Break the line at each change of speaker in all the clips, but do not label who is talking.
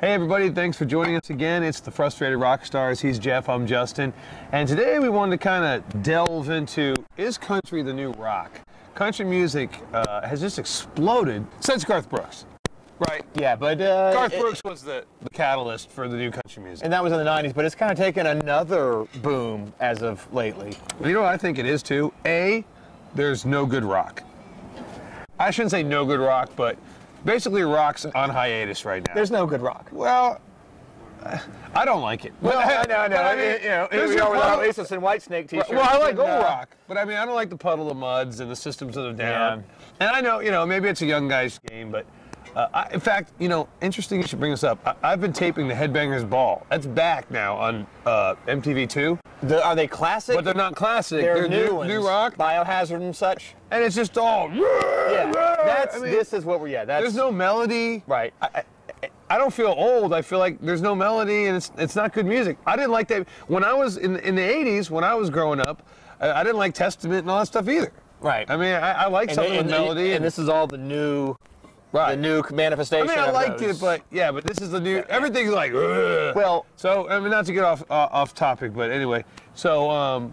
Hey everybody, thanks for joining us again. It's the Frustrated Rockstars. He's Jeff, I'm Justin. And today we wanted to kind of delve into, is country the new rock? Country music has just exploded since Garth Brooks. Right.
Yeah, but
Garth Brooks was the catalyst for the new country music.
and that was in the 90s, but it's kind of taken another boom as of lately.
You know what I think it is too? A, there's no good rock. I shouldn't say no good rock, but basically rock's on hiatus right now.
There's no good rock.
Well, I don't like it.
Well, I know. I mean, here we are with our Aces and Whitesnake t-shirts.
Well, I like old rock, but I mean, I don't like the Puddle of Muds and the Systems of a Down.
Yeah.
And I know, maybe it's a young guy's game, but in fact, interesting you should bring this up. I've been taping the Headbangers Ball. That's back now on MTV2.
Are they classic?
But they're not classic.
They're new ones.
New rock.
Biohazard and such.
And it's just all.
Yeah, this is what we're. Yeah, that's.
There's no melody.
Right.
I don't feel old. I feel like there's no melody and it's not good music. I didn't like that when I was in the 80s when I was growing up. I didn't like Testament and all that stuff either.
Right.
I mean, I like something with melody.
And this is all the new.
Right.
The new manifestation.
I mean, I liked it, but this is the new. Everything's like. Ugh.
Well.
So I mean, not to get off topic, but anyway. So,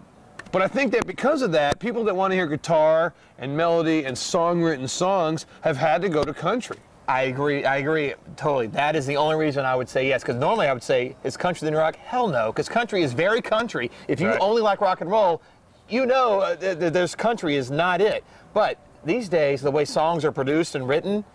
but I think that because of that, people that want to hear guitar and melody and song-written songs have had to go to country.
I agree totally. That is the only reason I would say yes, because normally I would say, is country the new rock? Hell no, because country is very country. If you only like rock and roll, there's country is not it. But these days, the way songs are produced and written,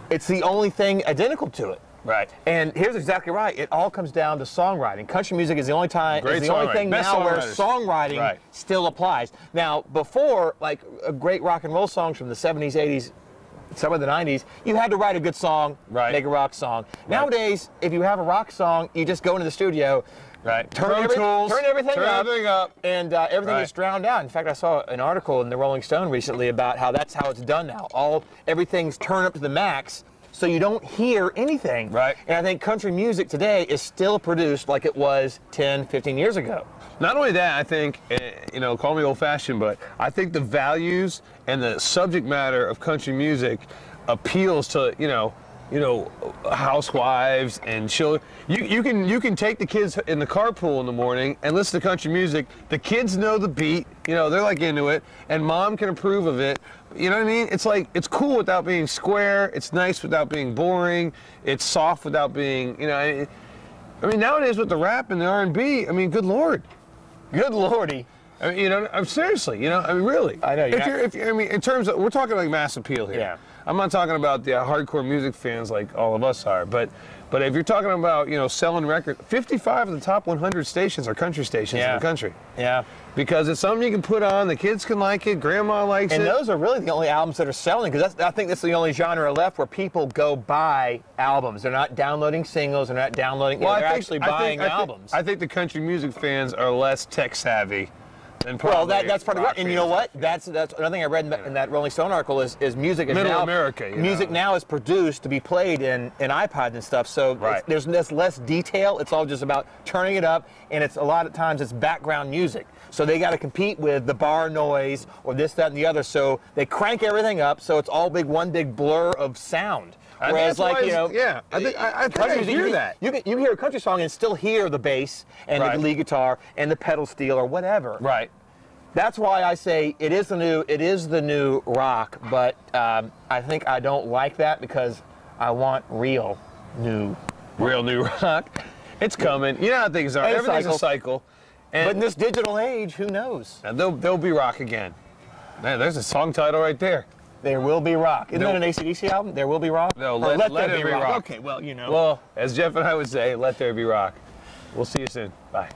it's the only thing identical to it.
Right.
And here's exactly right. It all comes down to songwriting. Country music is the only thing now where songwriting still applies. Now, before, like great rock and roll songs from the 70s, 80s, some of the 90s, you had to write a good song, make a rock song. Nowadays, if you have a rock song, you just go into the studio, turn everything up, and everything is drowned out. In fact, I saw an article in the Rolling Stone recently about how that's how it's done now. Everything's turned up to the max, so you don't hear anything.
Right.
And I think country music today is still produced like it was 10, 15 years ago.
Not only that, I think, call me old-fashioned, but I think the values and the subject matter of country music appeals to, housewives and children. You can take the kids in the carpool in the morning and listen to country music. The kids know the beat, they're like into it, and mom can approve of it. You know what I mean? It's like, it's cool without being square. It's nice without being boring. It's soft without being, I mean, nowadays with the rap and the R&B, I mean, good Lord.
Good Lordy.
I mean, I'm seriously, I mean, really.
I know.
I mean, in terms of, we're talking like mass appeal here.
Yeah.
I'm not talking about the hardcore music fans like all of us are, but if you're talking about, selling records, 55 of the top 100 stations are country stations in the country.
Yeah.
Because it's something you can put on, the kids can like it, grandma likes it.
And those are really the only albums that are selling, because I think that's the only genre left where people go buy albums. They're not downloading singles, they're not downloading, they're actually buying albums.
I think the country music fans are less tech savvy.
Well, that's part of it. And you know what? That's another thing I read in that Rolling Stone article is music is
Middle
now
America.
Music now is produced to be played in iPods and stuff. So there's less detail. It's all just about turning it up, and it's a lot of times it's background music. So they got to compete with the bar noise or this, that, and the other. So they crank everything up, so it's all one big blur of sound. Whereas, I think I hear that. You can hear a country song and still hear the bass and the lead guitar and the pedal steel or whatever.
Right.
That's why I say it is the new rock, but I think I don't like that because I want real new
rock. It's coming. You know how things are. Everything's a cycle.
But in this digital age, who knows?
And there'll be rock again. Man, there's a song title right there.
There will be rock. Isn't that an AC/DC album? There will be rock?
No, let there be rock.
Okay, well,
Well, as Jeff and I would say, let there be rock. We'll see you soon. Bye.